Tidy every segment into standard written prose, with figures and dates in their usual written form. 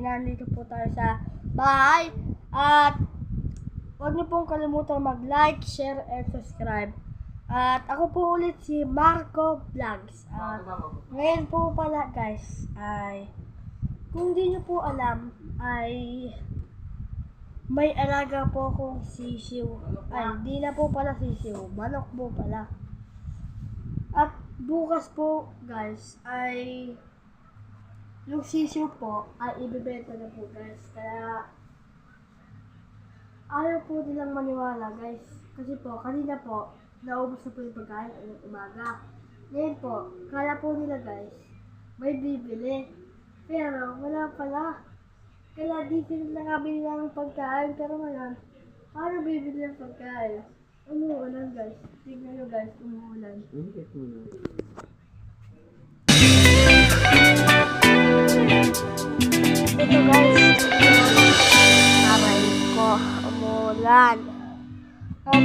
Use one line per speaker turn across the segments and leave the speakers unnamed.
nandito po tayo sa bahay. At huwag niyo pong kalimutan mag-like, share, and subscribe. At ako po ulit si Marco Vlogs. At ngayon po pala guys ay kung di niyo po alam ay may alaga po akong sisiw. Ay, di na po pala sisiw, manok po pala. At bukas po guys ay yung sisiw po ay ibibenta na po guys. Kaya ayaw po nilang maniwala guys. Kasi po kanina po naubos na po yung pagkain ng umaga. Ngayon po, kala po nila guys may bibili. Pero wala pala. Kaya di sila nakabili ng pagkain. Pero ngayon, paano bibili ng pagkain? Umuulan guys. Tignan nyo guys, umuulan. Ito guys, aray ko, umuulan. At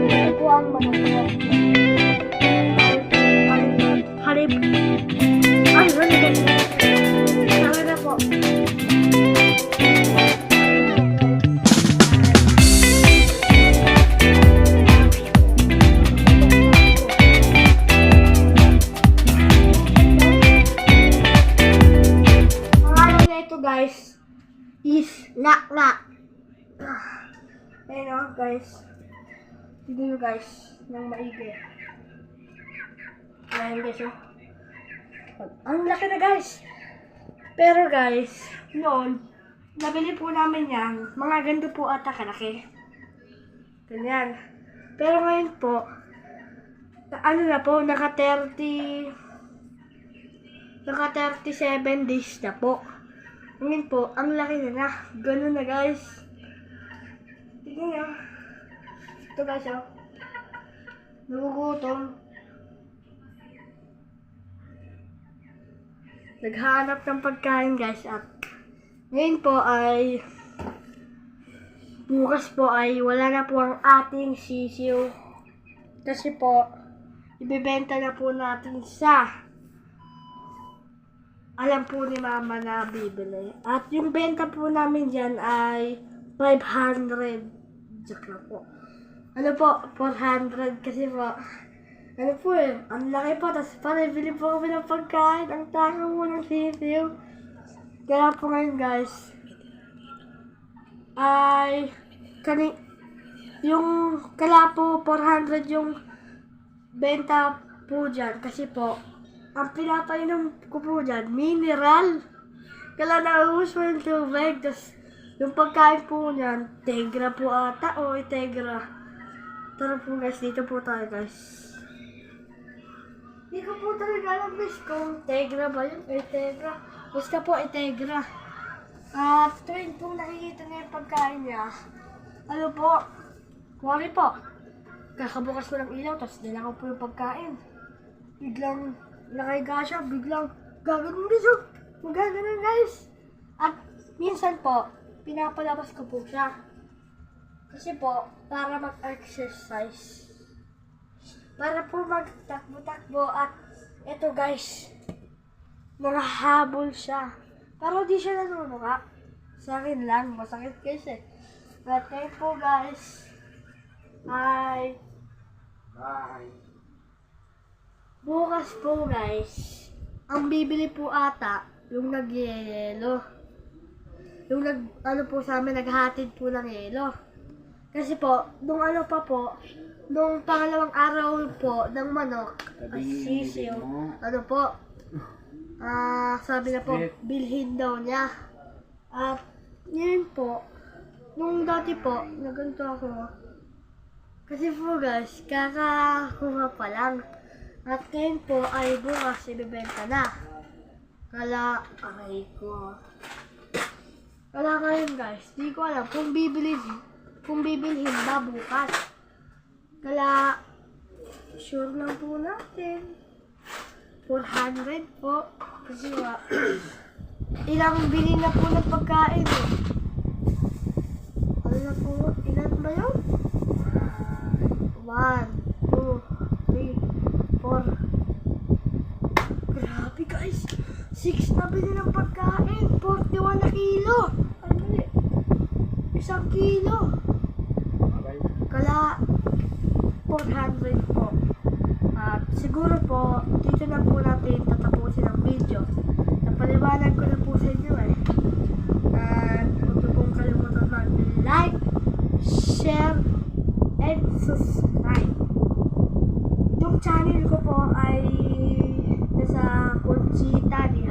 ito po ang manok. Harip. Ay, wala guys. Sabi na po. Guys, is nak. Ayun o guys. Tignan nyo guys, ng maigi. Ayan guys o. Ang laki na guys. Pero guys, noon, nabili po namin yan. Mga ganito po ata kalaki. Ganyan. Pero ngayon po, ano na po, naka 37 days na po. Ngayon po, ang laki na. Ganun na guys. Tignan nyo. Ito guys o. Nagugutom. Naghahanap ng pagkain guys. At ngayon po ay bukas po ay wala na po ang ating sisiw. Kasi po, ibibenta na po natin sa alam po ni mama na bibili. At yung benta po namin dyan ay 500. Joke lang po. Ano po? 400 kasi po. Ano po eh. Ang laki po. Tapos paribili po kami ng pagkain. Ang tanga po ng sisiw. Kaya po ngayon guys ay yung kala po 400 yung benta po dyan. Kasi po ang pinapainom ko po dyan, mineral. Kala nauubos mo yung tubig. Tapos, yung pagkain po niyan, Tegra po ata. O, Tegra. Tara po guys, dito po tayo guys. Hindi ko po talaga alam guys kung Tegra ba yun. Tegra. Basta po, Tegra. At tuwing po nakikita niya yung pagkain niya, ano po, kuwari po, kakabukas ko ng ilaw, tapos dala ko po yung pagkain. Biglang nakahiga siya, biglang gagawin guys. Magaganon guys. At minsan po, pinapalabas ko po siya. Kasi po, para mag-exercise. Para po magtakbo-takbo. At eto guys, nakahabol siya. Pero di siya nanunuka. Sa akin lang, masakit guys eh. At ngayon po guys, ay bukas po guys, ang bibili po ata, yung nag-yelo. Yung ano po sa amin, naghahatid po ng yelo. Kasi po, nung ano pa po, nung pangalawang araw po ng manok, sisiw, ano po, sabi na po, bilhin daw niya. At yun po, nung dati po, naganto ako. Kasi po guys, kakakuha pa lang. At ngayon po ay bukas ibibenta na. Kala, aray ko. Kala ngayon guys, di ko alam kung bibilhin ba bukas. Kala, sure lang po natin. 400 po. Kasi ilang bili na po ng pagkain eh. Ano na po, ilan ba yun? 1, 2, 3, 4. Grabe guys, 6 na bili ng pagkain. kala 400 po. At siguro po, dito na po natin tatapusin ang video. Napaliwanag ko na po sa inyo eh. At huwag niyo pong kalimutan mag-like, share, and subscribe. Yung channel ko po ay nasa Conchita ni